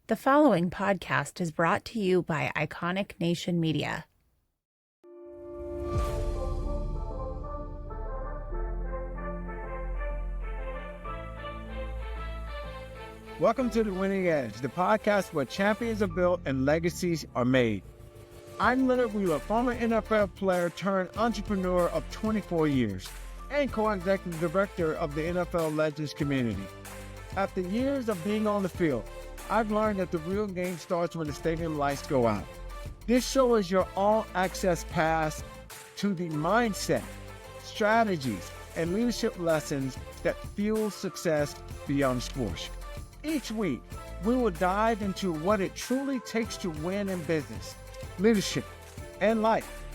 The following podcast is brought to you by Iconic Nation Media. Welcome to The Winning Edge, the podcast where champions are built and legacies are made. I'm Leonard Wheeler, former NFL player turned entrepreneur of 24 years and co-executive director of the NFL Legends community. After years of being on the field, I've learned that the real game starts when the stadium lights go out. This show is your all-access pass to the mindset, strategies, and leadership lessons that fuel success beyond sports. Each week, we will dive into what it truly takes to win in business, leadership, and life.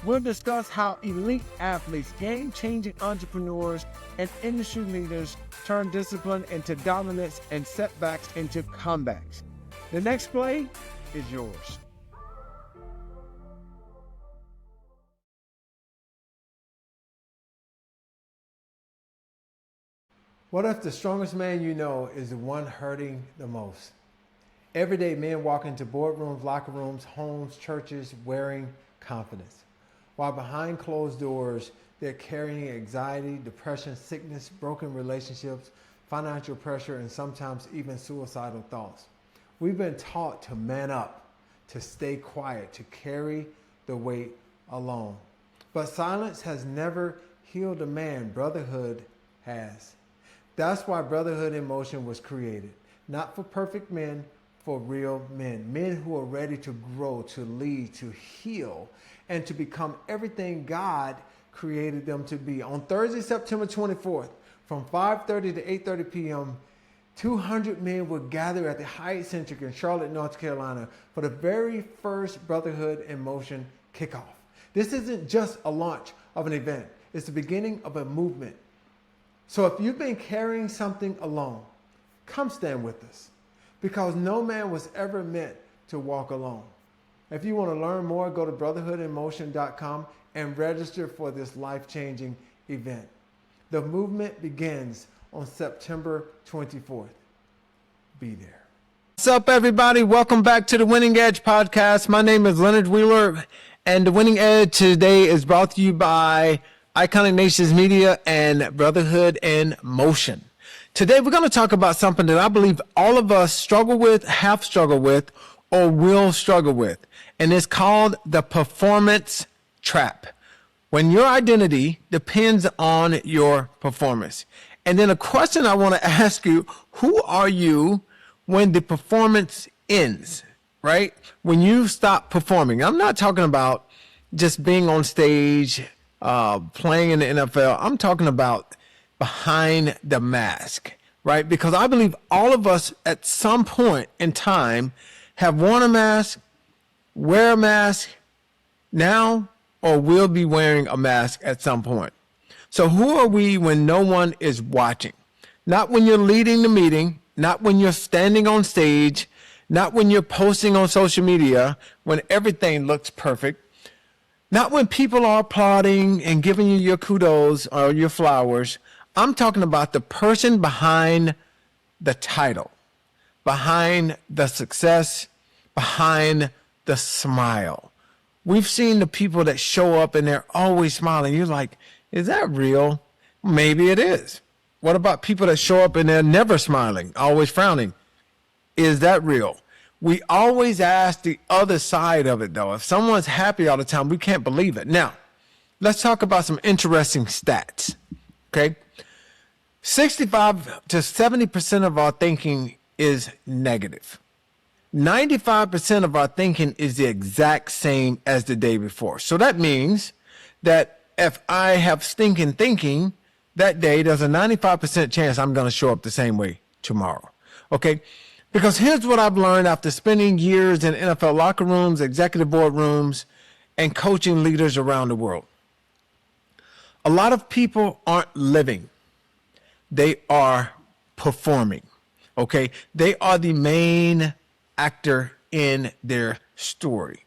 We'll discuss how elite athletes, game-changing entrepreneurs, and industry leaders turn discipline into dominance and setbacks into comebacks. The next play is yours. What if the strongest man you know is the one hurting the most? Every day, men walk into boardrooms, locker rooms, homes, churches, wearing confidence. While behind closed doors, they're carrying anxiety, depression, sickness, broken relationships, financial pressure, and sometimes even suicidal thoughts. We've been taught to man up, to stay quiet, to carry the weight alone. But silence has never healed a man. Brotherhood has. That's why Brotherhood in Motion was created. Not for perfect men, for real men. Men who are ready to grow, to lead, to heal, and to become everything God created them to be. On Thursday, September 24th, from 5:30 to 8:30 p.m., 200 men will gather at the Hyatt Centric in Charlotte, North Carolina for the very first Brotherhood in Motion kickoff. This isn't just a launch of an event. It's the beginning of a movement. So if you've been carrying something alone, come stand with us, because no man was ever meant to walk alone. If you want to learn more, go to brotherhoodinmotion.com and register for this life-changing event. The movement begins on September 24th. Be there. What's up, everybody? Welcome back to the Winning Edge podcast. My name is Leonard Wheeler, and the Winning Edge today is brought to you by Iconic Nations Media and Brotherhood in Motion. Today, we're going to talk about something that I believe all of us struggle with, have struggled with, or will struggle with. And it's called the performance trap. When your identity depends on your performance. And then a question I want to ask you, who are you when the performance ends, right? When you stop performing. I'm not talking about just being on stage, playing in the NFL. I'm talking about behind the mask, right? Because I believe all of us at some point in time have worn a mask, wear a mask now, or will be wearing a mask at some point. So who are we when no one is watching? Not when you're leading the meeting, not when you're standing on stage, not when you're posting on social media, when everything looks perfect, not when people are applauding and giving you your kudos or your flowers. I'm talking about the person behind the title, behind the success, behind the smile. We've seen the people that show up and they're always smiling. You're like, is that real? Maybe it is. What about people that show up and they're never smiling, always frowning? Is that real? We always ask the other side of it, though. If someone's happy all the time, we can't believe it. Now, let's talk about some interesting stats, okay? 65 to 70% of our thinking is negative. 95% of our thinking is the exact same as the day before. So that means that if I have stinking thinking that day, there's a 95% chance I'm going to show up the same way tomorrow. Okay? Because here's what I've learned after spending years in NFL locker rooms, executive board rooms, and coaching leaders around the world. A lot of people aren't living. They are performing. Okay? They are the main actor in their story.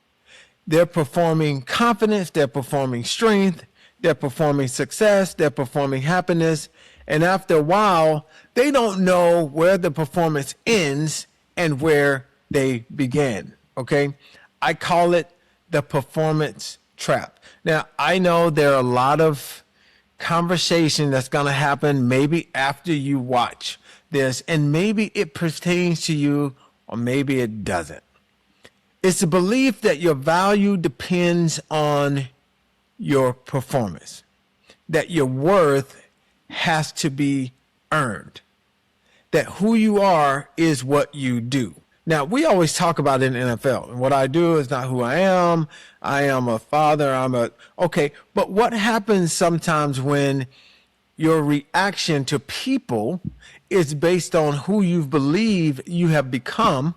They're performing confidence, they're performing strength, they're performing success, they're performing happiness, And after a while, they don't know where the performance ends and where they began. Okay. I call it the performance trap. Now, I know there are a lot of conversation that's going to happen maybe after you watch this, and maybe it pertains to you or maybe it doesn't. It's the belief that your value depends on your performance, that your worth has to be earned, that who you are is what you do. Now, we always talk about it in the NFL. And what I do is not who I am. I am a father. Okay. But what happens sometimes when your reaction to people is based on who you believe you have become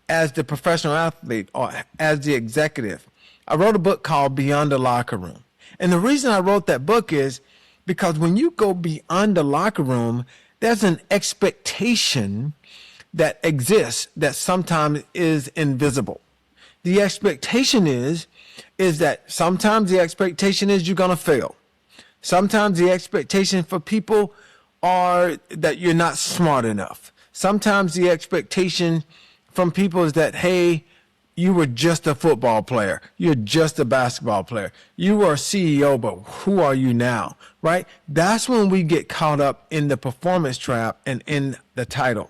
as the professional athlete or as the executive? I wrote a book called Beyond the Locker Room. And the reason I wrote that book is because when you go beyond the locker room, there's an expectation that exists that sometimes is invisible. The expectation is that sometimes the expectation is you're going to fail. Sometimes the expectation for people are that you're not smart enough. Sometimes the expectation from people is that, hey, you were just a football player. You're just a basketball player. You were a CEO, but who are you now? Right? That's when we get caught up in the performance trap and in the title.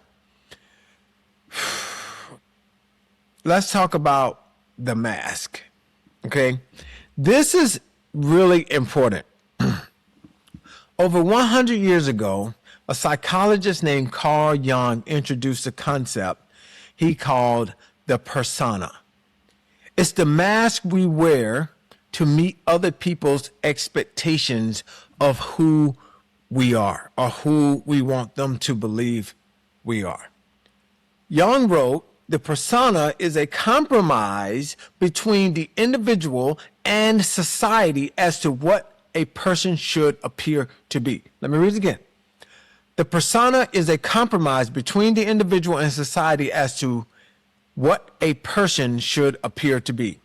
Let's talk about the mask. Okay. This is really important. Over 100 years ago, a psychologist named Carl Jung introduced a concept he called the persona. It's the mask we wear to meet other people's expectations of who we are or who we want them to believe we are. Jung wrote, the persona is a compromise between the individual and society as to what a person should appear to be. Let me read it again. The persona is a compromise between the individual and society as to what a person should appear to be.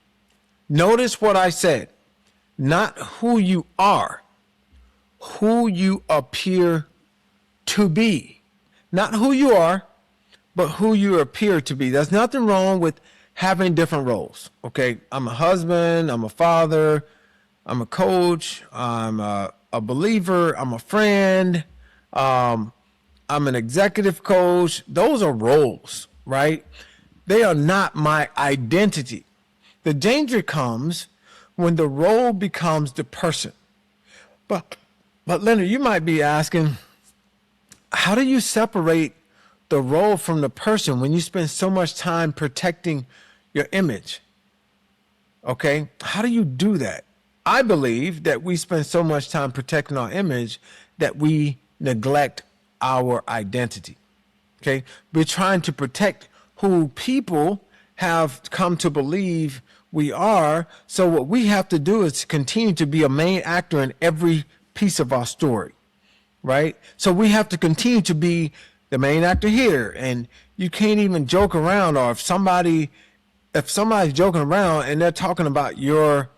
Notice what I said, not who you are, who you appear to be. Not who you are, but who you appear to be. There's nothing wrong with having different roles. Okay. I'm a husband. I'm a father. I'm a coach. I'm a believer. I'm a friend. I'm an executive coach. Those are roles, right? They are not my identity. The danger comes when the role becomes the person. But Leonard, you might be asking, how do you separate the role from the person when you spend so much time protecting your image? Okay. How do you do that? I believe that we spend so much time protecting our image that we neglect our identity. Okay. We're trying to protect who people have come to believe we are. So what we have to do is continue to be a main actor in every piece of our story. Right. So we have to continue to be the main actor here, and you can't even joke around. Or if somebody's joking around and they're talking about your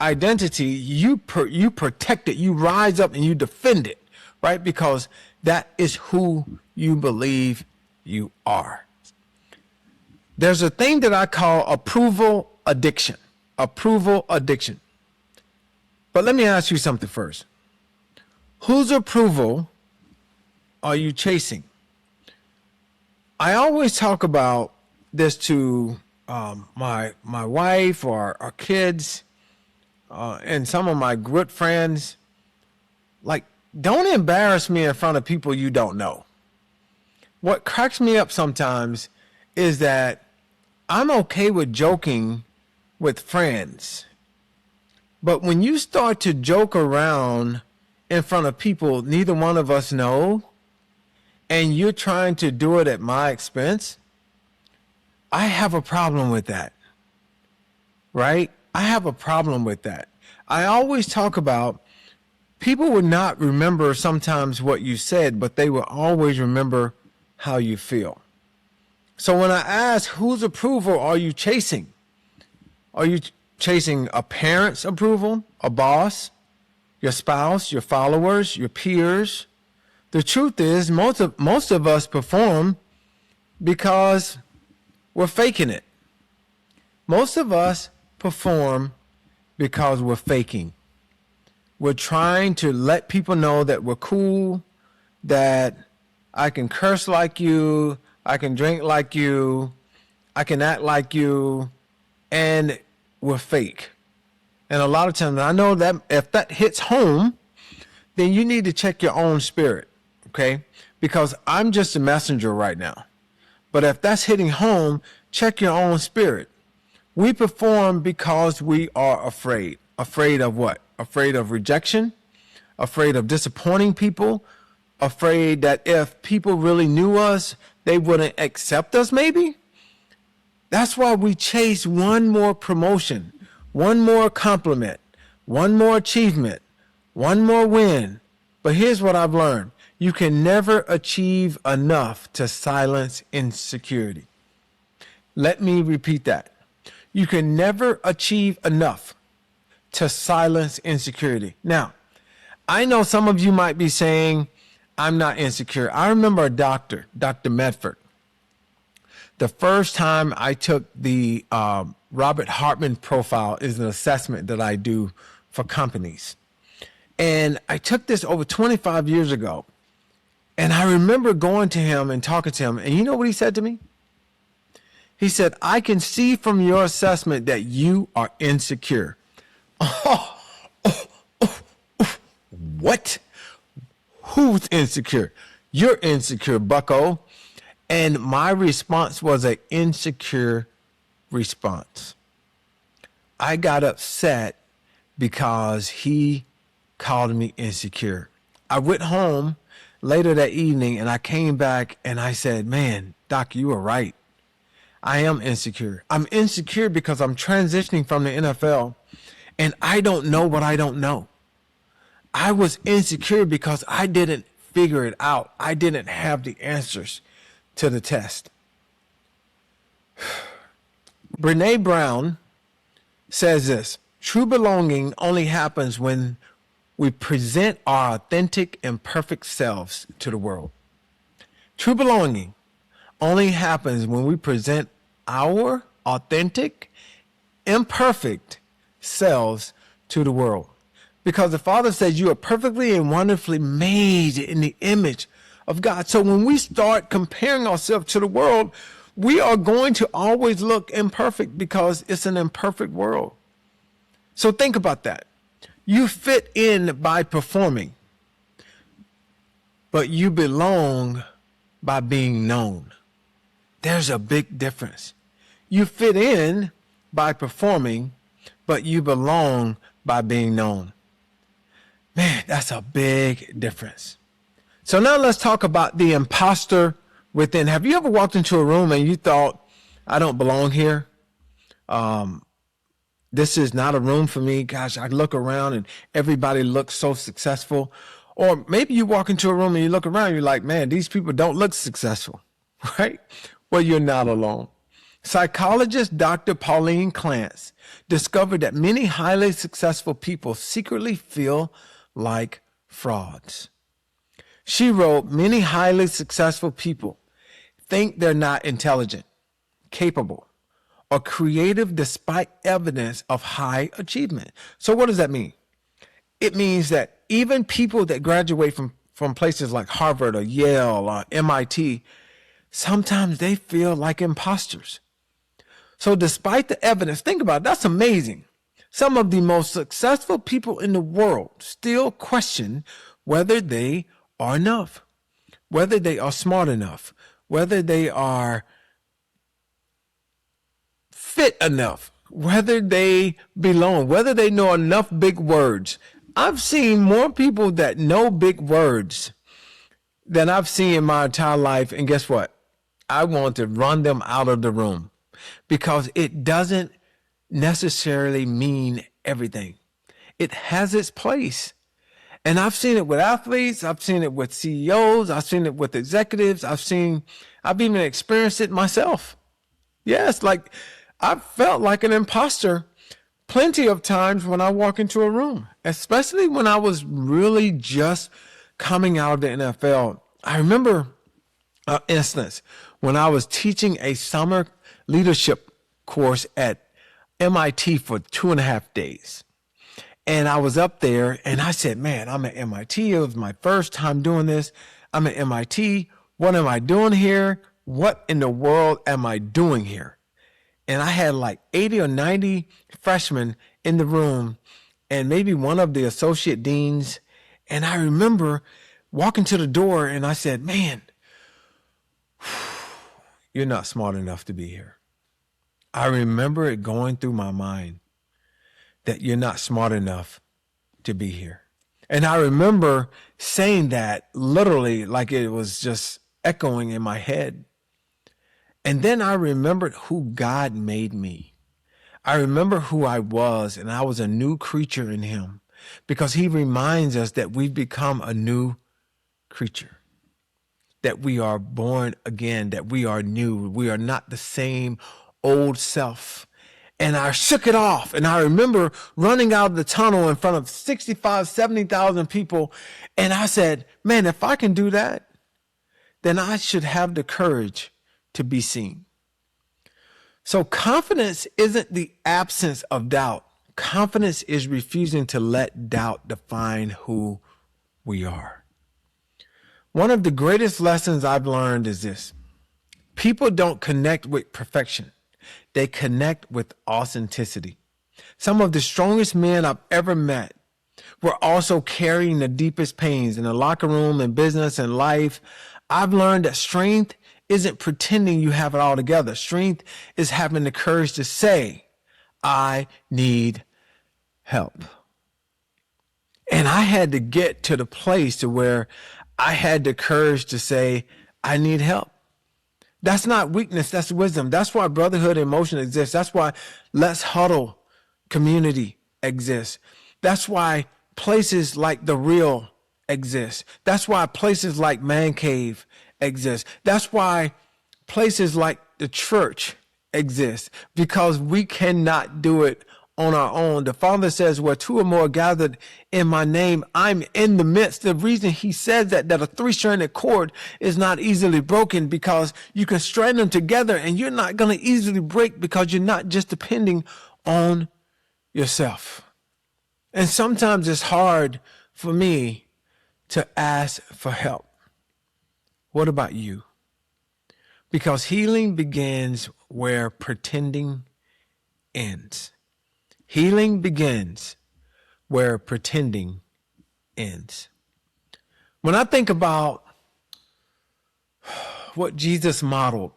identity, you protect it, you rise up and you defend it, right? Because that is who you believe you are. There's a thing that I call approval addiction. Approval addiction. But let me ask you something first. Whose approval are you chasing? I always talk about this to my wife or our kids and some of my good friends. Like, don't embarrass me in front of people you don't know. What cracks me up sometimes is that I'm okay with joking with friends, but when you start to joke around in front of people neither one of us know, and you're trying to do it at my expense, I have a problem with that, right? I have a problem with that. I always talk about people would not remember sometimes what you said, but they will always remember how you feel. So when I ask, whose approval are you chasing? Are you chasing a parent's approval, a boss, your spouse, your followers, your peers? The truth is most of us perform because we're faking it. Most of us perform because we're faking. We're trying to let people know that we're cool, that I can curse like you, I can drink like you, I can act like you, and we're fake. And a lot of times, I know that if that hits home, then you need to check your own spirit, okay? Because I'm just a messenger right now. But if that's hitting home, check your own spirit. We perform because we are afraid. Afraid of what? Afraid of rejection, afraid of disappointing people, afraid that if people really knew us, they wouldn't accept us maybe. That's why we chase one more promotion, one more compliment, one more achievement, one more win. But here's what I've learned. You can never achieve enough to silence insecurity. Let me repeat that. You can never achieve enough to silence insecurity. Now, I know some of you might be saying, I'm not insecure. I remember a doctor, Dr. Medford. The first time I took the Robert Hartman profile is an assessment that I do for companies. And I took this over 25 years ago. And I remember going to him and talking to him. And you know what he said to me? He said, I can see from your assessment that you are insecure. What? Who's insecure? You're insecure, bucko. And my response was an insecure response. I got upset because he called me insecure. I went home later that evening and I came back and I said, man, Doc, you were right. I am insecure. I'm insecure because I'm transitioning from the NFL and I don't know what I don't know. I was insecure because I didn't figure it out. I didn't have the answers to the test. Brene Brown says this, true belonging only happens when we present our authentic and perfect selves to the world. True belonging only happens when we present our authentic, imperfect selves to the world. Because the Father says you are perfectly and wonderfully made in the image of God. So when we start comparing ourselves to the world, we are going to always look imperfect because it's an imperfect world. So think about that. You fit in by performing, but you belong by being known. There's a big difference. You fit in by performing, but you belong by being known. Man, that's a big difference. So now let's talk about the imposter within. Have you ever walked into a room and you thought, I don't belong here? This is not a room for me. Gosh, I look around and everybody looks so successful. Or maybe you walk into a room and you look around, you're like, man, these people don't look successful, right? Well, you're not alone. Psychologist Dr. Pauline Clance discovered that many highly successful people secretly feel like frauds. She wrote, many highly successful people think they're not intelligent, capable, or creative despite evidence of high achievement. So what does that mean? It means that even people that graduate from places like Harvard or Yale or MIT, sometimes they feel like imposters. So despite the evidence, think about it, that's amazing. Some of the most successful people in the world still question whether they are enough, whether they are smart enough, whether they are fit enough, whether they belong, whether they know enough big words. I've seen more people that know big words than I've seen in my entire life. And guess what? I want to run them out of the room because it doesn't necessarily mean everything. It has its place. And I've seen it with athletes. I've seen it with CEOs. I've seen it with executives. I've even experienced it myself. Yes, like I felt like an imposter plenty of times when I walk into a room, especially when I was really just coming out of the NFL. I remember an instance when I was teaching a summer leadership course at MIT for 2.5 days. And I was up there and I said, man, I'm at MIT. It was my first time doing this. I'm at MIT. What am I doing here? What in the world am I doing here? And I had like 80 or 90 freshmen in the room and maybe one of the associate deans. And I remember walking to the door and I said, man, you're not smart enough to be here. I remember it going through my mind that you're not smart enough to be here. And I remember saying that literally like it was just echoing in my head. And then I remembered who God made me. I remember who I was, and I was a new creature in him because he reminds us that we've become a new creature, that we are born again, that we are new. We are not the same old self. And I shook it off. And I remember running out of the tunnel in front of 65, 70,000 people. And I said, man, if I can do that, then I should have the courage to be seen. So confidence isn't the absence of doubt. Confidence is refusing to let doubt define who we are. One of the greatest lessons I've learned is this. People don't connect with perfection. They connect with authenticity. Some of the strongest men I've ever met were also carrying the deepest pains in the locker room, in business, and life. I've learned that strength isn't pretending you have it all together. Strength is having the courage to say, I need help. And I had to get to the place to where I had the courage to say, I need help. That's not weakness, that's wisdom. That's why Brotherhood in Motion exists. That's why Let's Huddle community exists. That's why places like The Real exist. That's why places like Man Cave exist. That's why places like the church exist, because we cannot do it on our own. The Father says, where two or more gathered in my name, I'm in the midst. The reason he says that a three-stranded cord is not easily broken, because you can strand them together and you're not going to easily break, because you're not just depending on yourself. And sometimes it's hard for me to ask for help. What about you? Because healing begins where pretending ends. Healing begins where pretending ends. When I think about what Jesus modeled,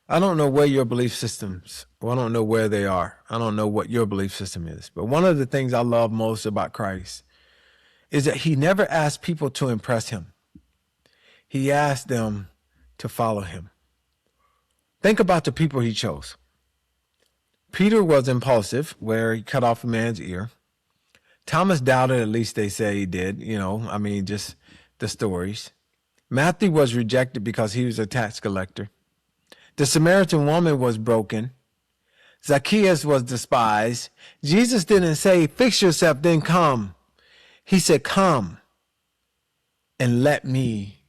I don't know where your belief systems, well, I don't know where they are. I don't know what your belief system is. But one of the things I love most about Christ is that he never asked people to impress him. He asked them to follow him. Think about the people he chose. Peter was impulsive, where he cut off a man's ear. Thomas doubted, at least they say he did, just the stories. Matthew was rejected because he was a tax collector. The Samaritan woman was broken. Zacchaeus was despised. Jesus didn't say, fix yourself, then come. He said, come and let me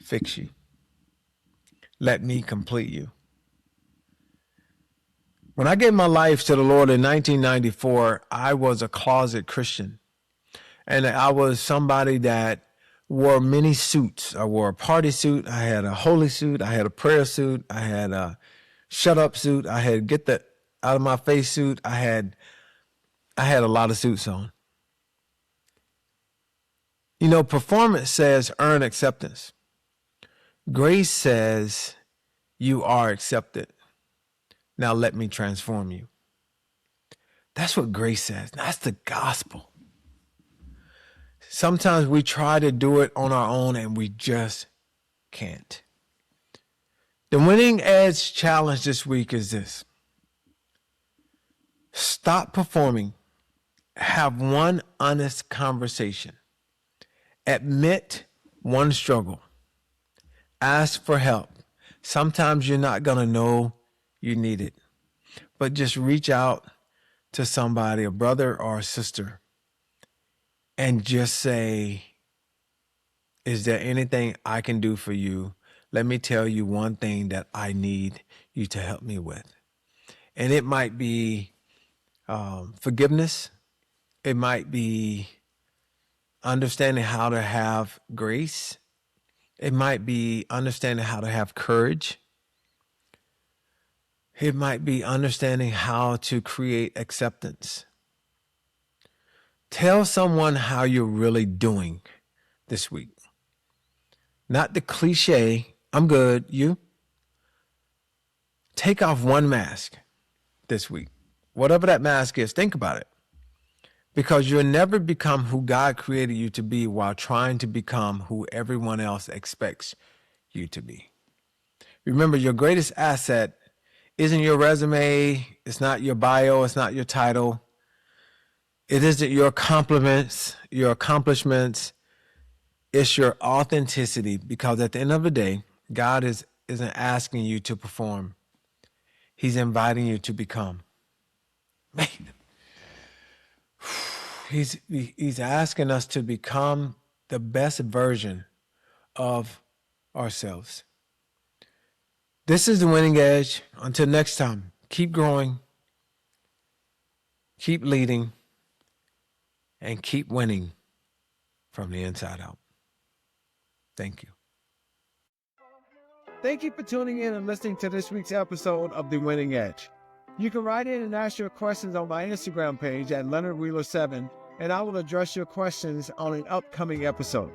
fix you. Let me complete you. When I gave my life to the Lord in 1994, I was a closet Christian. And I was somebody that wore many suits. I wore a party suit. I had a holy suit. I had a prayer suit. I had a shut up suit. I had get the out of my face suit. I had a lot of suits on. Performance says earn acceptance. Grace says you are accepted. Now let me transform you. That's what grace says. That's the gospel. Sometimes we try to do it on our own and we just can't. The Winning Edge challenge this week is this. Stop performing. Have one honest conversation. Admit one struggle. Ask for help. Sometimes you're not going to know you need it, but just reach out to somebody, a brother or a sister, and just say, is there anything I can do for you? let me tell you one thing that I need you to help me with. And it might be forgiveness. It might be understanding how to have grace. It might be understanding how to have courage. It might be understanding how to create acceptance. Tell someone how you're really doing this week. Not the cliche, I'm good, you. Take off one mask this week. Whatever that mask is, think about it. Because you'll never become who God created you to be while trying to become who everyone else expects you to be. Remember, your greatest asset isn't your resume, it's not your bio, it's not your title. It isn't your compliments, your accomplishments. It's your authenticity, because at the end of the day, God isn't asking you to perform. He's inviting you to become. Man. He's asking us to become the best version of ourselves. This is The Winning Edge. Until next time, keep growing, keep leading, and keep winning from the inside out. Thank you. Thank you for tuning in and listening to this week's episode of The Winning Edge. You can write in and ask your questions on my Instagram page at Leonard Wheeler 7, and I will address your questions on an upcoming episode.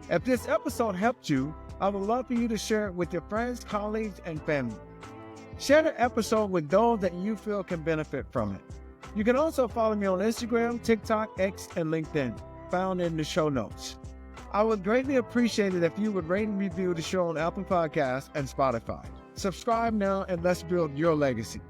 If this episode helped you, I would love for you to share it with your friends, colleagues, and family. Share the episode with those that you feel can benefit from it. You can also follow me on Instagram, TikTok, X, and LinkedIn, found in the show notes. I would greatly appreciate it if you would rate and review the show on Apple Podcasts and Spotify. Subscribe now and let's build your legacy.